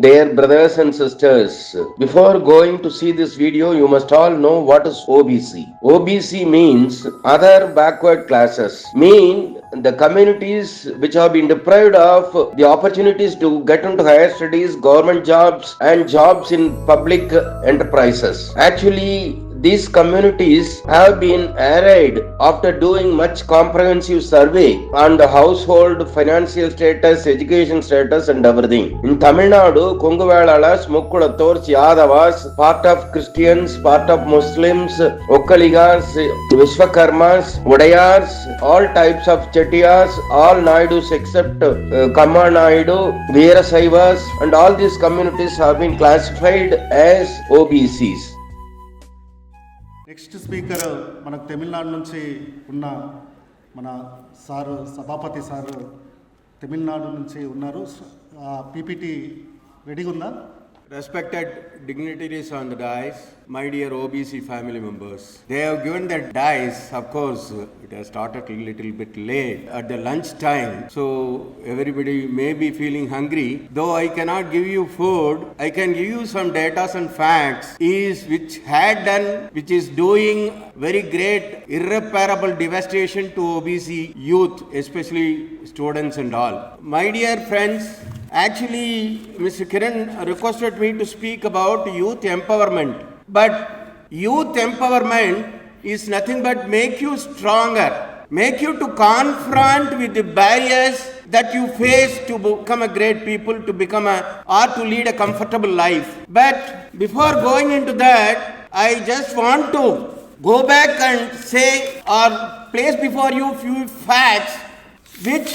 Dear brothers and sisters, before going to see this video, you must all know what is OBC. OBC means other backward classes, mean the communities which have been deprived of the opportunities to get into higher studies, government jobs, and jobs in public enterprises. Actually, these communities have been arrayed after doing much comprehensive survey on the household, financial status, education status and everything. In Tamil Nadu, Konguvalalas, Mukkulators, Yadavas, part of Christians, part of Muslims, Okkaligas, Vishwakarmas, Udayars, all types of Chettiars, all Naidus except Kamma Naidu, Veerasaivas and all these communities have been classified as OBCs. Next speaker మనకు తమిళనాడు నుంచి ఉన్న మన sir సభాపతి sir Tamil Nadu నుంచి ఉన్నారు. PPT రెడీగా ఉందా? Respected dignitaries on the dais, my dear OBC family members, they have given the dais, of course, it has started a little bit late at the lunch time, so everybody may be feeling hungry. Though I cannot give you food, I can give you some data and facts which is doing very great irreparable devastation to OBC youth, especially students and all. My dear friends, actually, Mr. Kiran requested me to speak about youth empowerment. But youth empowerment is nothing but make you stronger, make you to confront with the barriers that you face to become a great people, or to lead a comfortable life. But before going into that, I just want to go back and say or place before you few facts which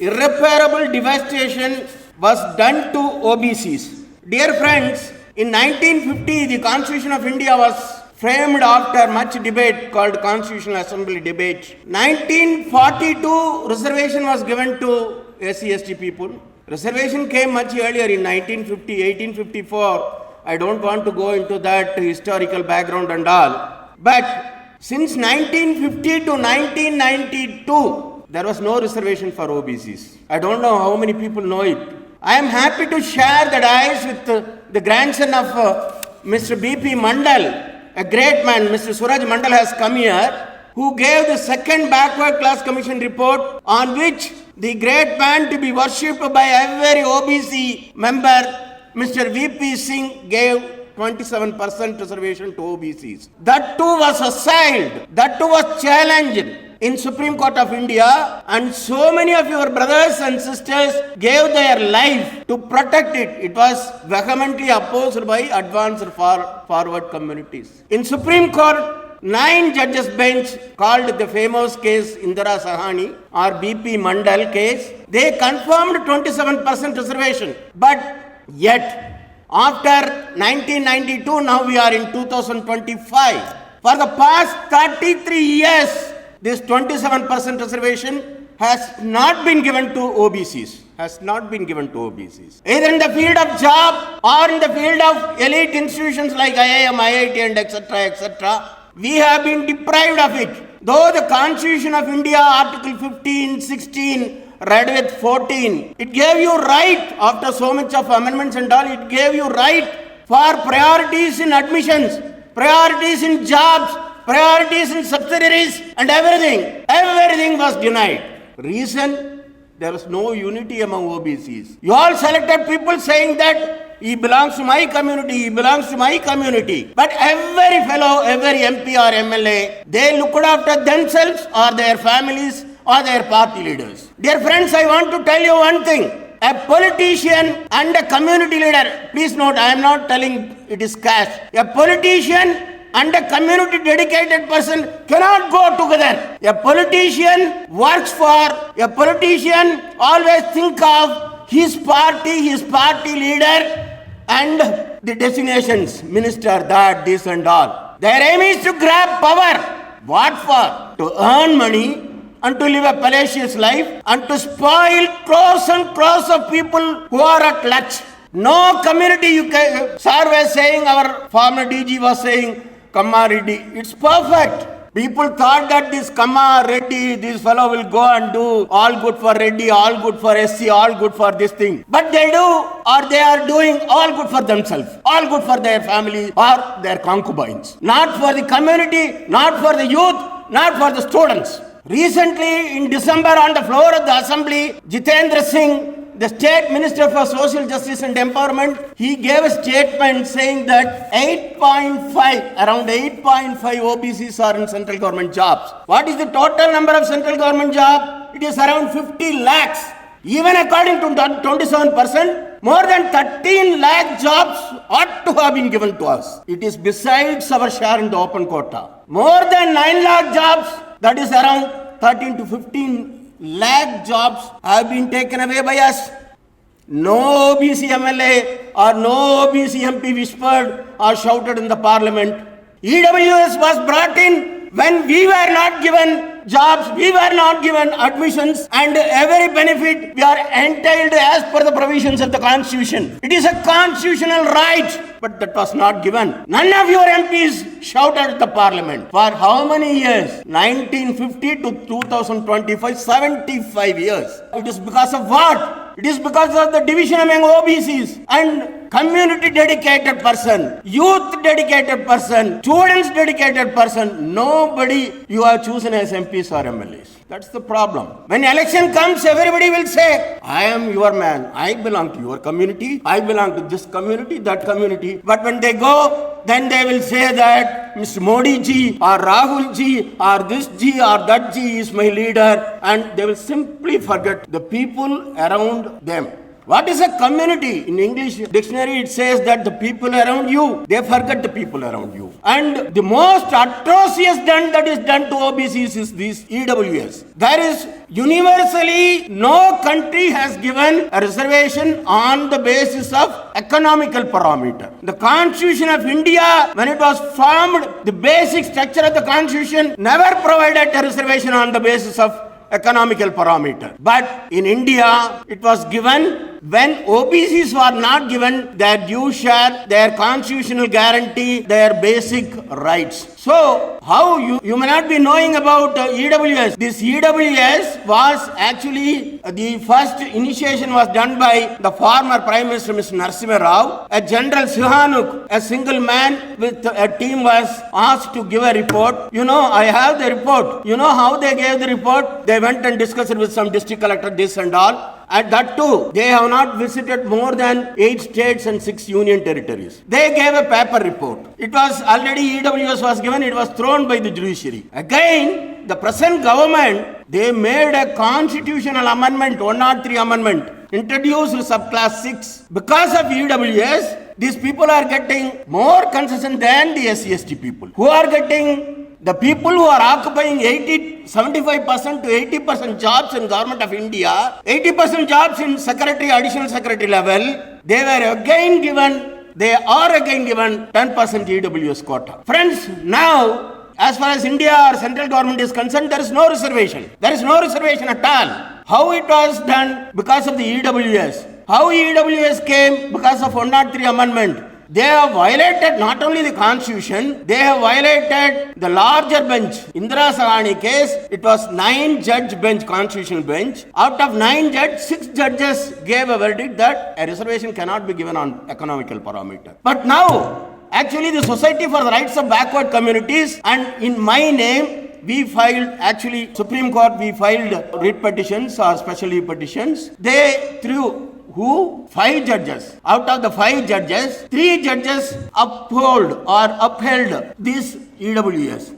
irreparable devastation was done to OBCs. Dear friends, in 1950 the Constitution of India was framed after much debate called Constitutional Assembly debate. 1942 reservation was given to SC/ST people. Reservation came much earlier in 1950, 1854. I don't want to go into that historical background and all. But since 1950 to 1992, there was no reservation for OBCs. I don't know how many people know it. I am happy to share the dais with the grandson of Mr. B.P. Mandal, a great man. Mr. Suraj Mandal has come here, who gave the second backward class commission report, on which the great man to be worshipped by every OBC member, Mr. V.P. Singh, gave 27% reservation to OBCs. That too was assailed, that too was challenged in Supreme Court of India, and so many of your brothers and sisters gave their life to protect it. It was vehemently opposed by advanced forward communities. In Supreme Court, 9 judges bench called the famous case Indira Sahani or BP Mandal case, they confirmed 27% reservation. But yet, after 1992, now we are in 2025. For the past 33 years, this 27% reservation has not been given to OBCs. Either in the field of job or in the field of elite institutions like IIM, IIT and etc. We have been deprived of it. Though the Constitution of India, Article 15, 16, read with 14, it gave you right, after so much of amendments and all, it gave you right for priorities in admissions, priorities in jobs, priorities in subsidiaries and everything was denied. Reason? There was no unity among OBCs. You all selected people saying that he belongs to my community, but every fellow, every MP or MLA, they looked after themselves or their families or their party leaders. Dear friends, I want to tell you one thing. A politician and a community leader, please note, I am not telling it is caste. A politician and a community dedicated person cannot go together. A politician works for, a politician always think of his party leader and the designations, minister, that, this and all. Their aim is to grab power. What for? To earn money and to live a palatial life and to spoil crores and crores of people who are at large. No community, sir was saying, our former DG was saying, Kamma Reddy, it's perfect. People thought that this Kama Reddy, this fellow will go and do all good for Reddy, all good for SC, all good for this thing. But they do, or they are doing all good for themselves, all good for their family or their concubines. Not for the community, not for the youth, not for the students. Recently, in December, on the floor of the Assembly, Jitendra Singh, the State Minister for Social Justice and Empowerment, he gave a statement saying that 8.5, around 8.5 OBCs are in central government jobs. What is the total number of central government jobs? It is around 50 lakhs. Even according to 27%, more than 13 lakh jobs ought to have been given to us. It is besides our share in the open quota. More than 9 lakh jobs, that is around 13 to 15 lakh jobs have been taken away by us. No OBC MLA or no OBC MP whispered or shouted in the parliament. EWS was brought in when we were not given jobs, we were not given admissions, and every benefit we are entitled as per the provisions of the Constitution. It is a constitutional right, but that was not given. None of your MPs shouted at the parliament. For how many years? 1950 to 2025, 75 years. It is because of what? It is because of the division among OBCs and community dedicated person, youth dedicated person, students dedicated person. Nobody you have chosen as MPs or MLAs. That's the problem. When election comes, everybody will say, I am your man. I belong to your community. I belong to this community, that community. But when they go, then they will say that Mr. Modi ji or Rahul ji or this ji or that ji is my leader. And they will simply forget the people around them. What is a community? In English dictionary, it says that the people around you, they forget the people around you. And the most atrocious done that is done to OBCs is this EWS. There is universally no country has given a reservation on the basis of economical parameter. The Constitution of India, when it was formed, the basic structure of the Constitution never provided a reservation on the basis of economical parameter. But in India, it was given when OBCs were not given their due share, their constitutional guarantee, their basic rights. So, how you may not be knowing about EWS. This EWS was actually, the first initiation was done by the former Prime Minister, Mr. Narasimha Rao. A General Sihanouk, a single man with a team, was asked to give a report. You know, I have the report. You know how they gave the report? They went and discussed it with some district collector, this and all. And that too, they have not visited more than 8 states and 6 union territories. They gave a paper report. It was already EWS was given, it was thrown by the judiciary. Again, the present government, they made a constitutional amendment, 103 amendment, introduced subclass 6. Because of EWS, these people are getting more concession than the SC/ST people, who are getting the people who are occupying 75% to 80% jobs in government of India, 80% jobs in secretary, additional secretary level, they are again given 10% EWS quota. Friends, now, as far as India or central government is concerned, there is no reservation. There is no reservation at all. How it was done? Because of the EWS. How EWS came? Because of 103 amendment. They have violated not only the Constitution, they have violated the larger bench. Indira Sahani case, it was 9-judge bench, constitutional bench. Out of 9 judges, 6 judges gave a verdict that a reservation cannot be given on economical parameter. But now, actually the Society for the Rights of Backward Communities, and in my name, we filed, actually Supreme Court, we filed writ petitions or special petitions. They threw 5 judges. Out of the 5 judges, 3 judges upheld this EWS.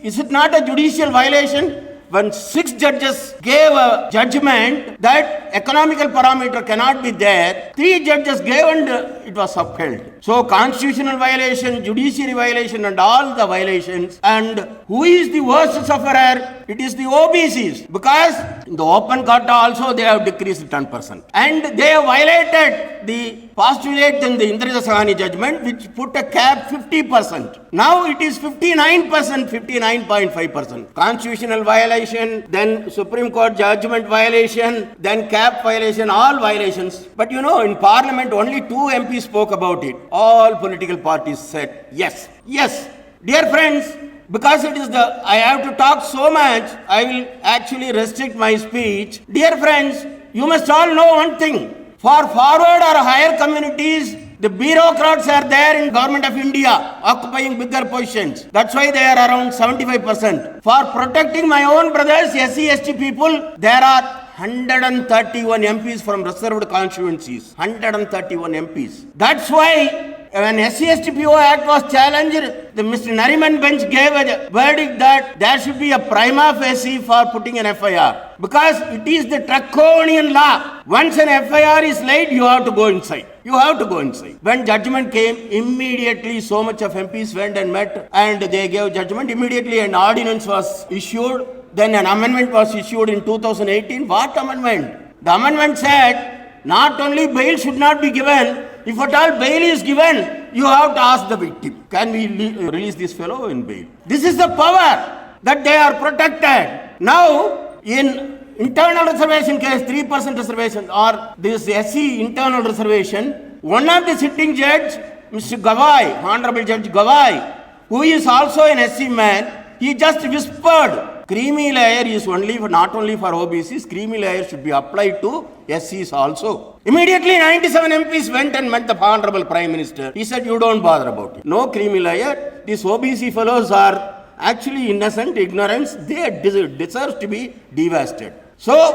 Is it not a judicial violation? When 6 judges gave a judgment that economical parameter cannot be there, 3 judges gave and it was upheld. So constitutional violation, judiciary violation and all the violations. And who is the worst sufferer? It is the OBCs. Because in the open quota also they have decreased 10%. And they have violated the postulate in the Indira Sahani judgment, which put a cap 50%. Now it is 59%, 59.5%. Constitutional violation, then Supreme Court judgment violation, then cap violation, all violations. But you know, in Parliament only 2 MPs spoke about it. All political parties said yes. Yes. Dear friends, Because it is I have to talk so much, I will actually restrict my speech. Dear friends, you must all know one thing. For forward or higher communities, the bureaucrats are there in Government of India, occupying bigger positions. That's why they are around 75%. For protecting my own brothers, SC, ST people, there are 131 MPs from reserved constituencies. 131 MPs. That's why when SC/ST/PO Act was challenged, the Mr. Nariman bench gave a verdict that there should be a prima facie for putting an FIR. Because it is the draconian law. Once an FIR is laid, you have to go inside. You have to go inside. When judgment came, immediately so much of MPs went and met and they gave judgment. Immediately an ordinance was issued. Then an amendment was issued in 2018. What amendment? The amendment said not only bail should not be given, if at all bail is given, you have to ask the victim, can we release this fellow in bail? This is the power that they are protected. Now, in internal reservation case, 3% reservation or this SC internal reservation, one of the sitting judge, Mr. Gavai, Honorable Judge Gavai, who is also an SC man, he just whispered, creamy layer is not only for OBCs, creamy layer should be applied to SCs also. Immediately 97 MPs went and met the Honorable Prime Minister. He said, you don't bother about it. No creamy layer. These OBC fellows are actually innocent, ignorance. They deserve to be devastated. So,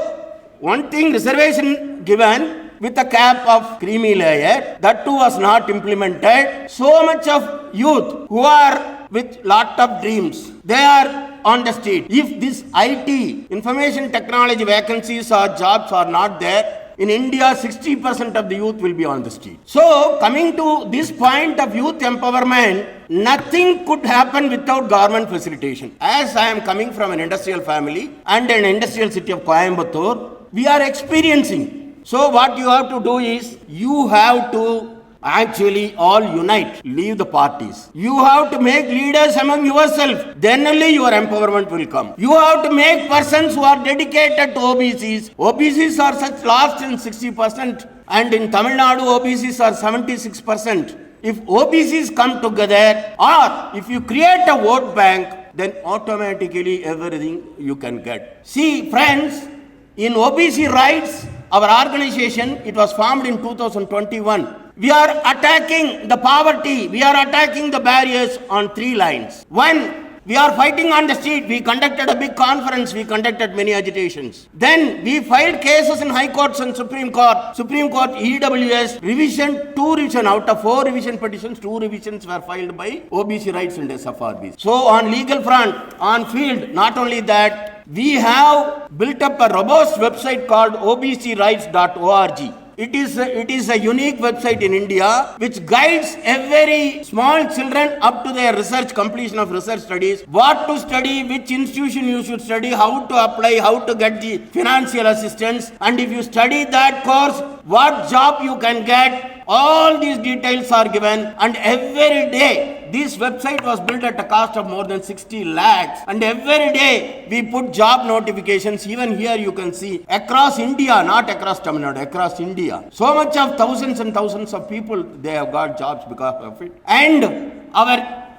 one thing, reservation given with a cap of creamy layer, that too was not implemented. So much of youth who are with lot of dreams, they are on the street. If this IT, information technology vacancies or jobs are not there, in India 60% of the youth will be on the street. So coming to this point of youth empowerment, nothing could happen without government facilitation. As I am coming from an industrial family and an industrial city of Coimbatore, we are experiencing. So what you have to do is, you have to actually all unite, leave the parties. You have to make leaders among yourself, then only your empowerment will come. You have to make persons who are dedicated to OBCs. OBCs are such lost in 60% and in Tamil Nadu OBCs are 76%. If OBCs come together or if you create a vote bank, then automatically everything you can get. See friends, in OBC Rights, our organization, it was formed in 2021. We are attacking the poverty, we are attacking the barriers on 3 lines. 1, we are fighting on the street. We conducted a big conference, we conducted many agitations. Then we filed cases in High Courts and Supreme Court. Supreme Court, EWS, revision, 2 revision. Out of 4 revision petitions, 2 revisions were filed by OBC Rights and SFRBC. So on legal front, on field, not only that, we have built up a robust website called OBCRights.org. It is a unique website in India which guides every small children up to their research, completion of research studies, what to study, which institution you should study, how to apply, how to get the financial assistance, and if you study that course, what job you can get. All these details are given, and every day this website was built at a cost of more than 60 lakhs, and every day we put job notifications. Even here you can see across India, not across Tamil Nadu, across India. So much of thousands and thousands of people, they have got jobs because of it. And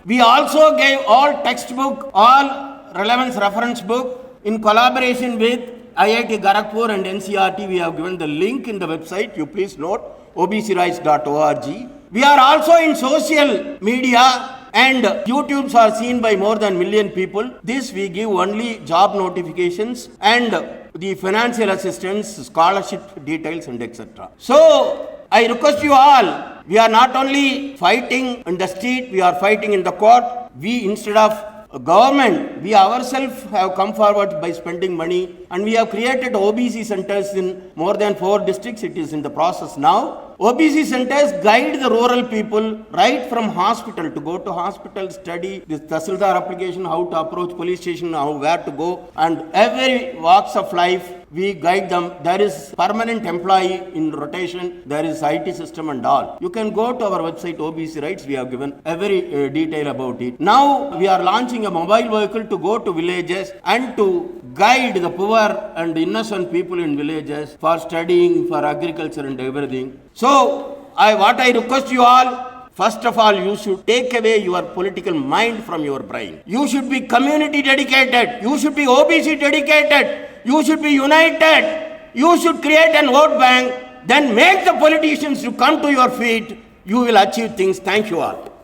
we also gave all textbook, all relevance reference book in collaboration with IIT Kharagpur and NCERT. We have given the link in the website. You please note OBCRights.org. We are also in social media and YouTubes are seen by more than 1 million people. This we give only job notifications and the financial assistance, scholarship details and etc. So I request you all, we are not only fighting in the street, we are fighting in the court. We, instead of government, we ourselves have come forward by spending money, and we have created OBC centers in more than 4 districts. It is in the process now. OBC centers guide the rural people right from hospital, to go to hospital, study this Tahsildar application, how to approach police station, where to go, and every walks of life we guide them. There is permanent employee in rotation, there is IT system and all. You can go to our website OBC Rights, we have given every detail about it. Now we are launching a mobile vehicle to go to villages and to guide the poor and innocent people in villages for studying, for agriculture and everything. So what I request you all, First of all, you should take away your political mind from your brain. You should be community dedicated. You should be OBC dedicated. You should be united. You should create an vote bank. Then make the politicians to come to your feet. You will achieve things. Thank you all.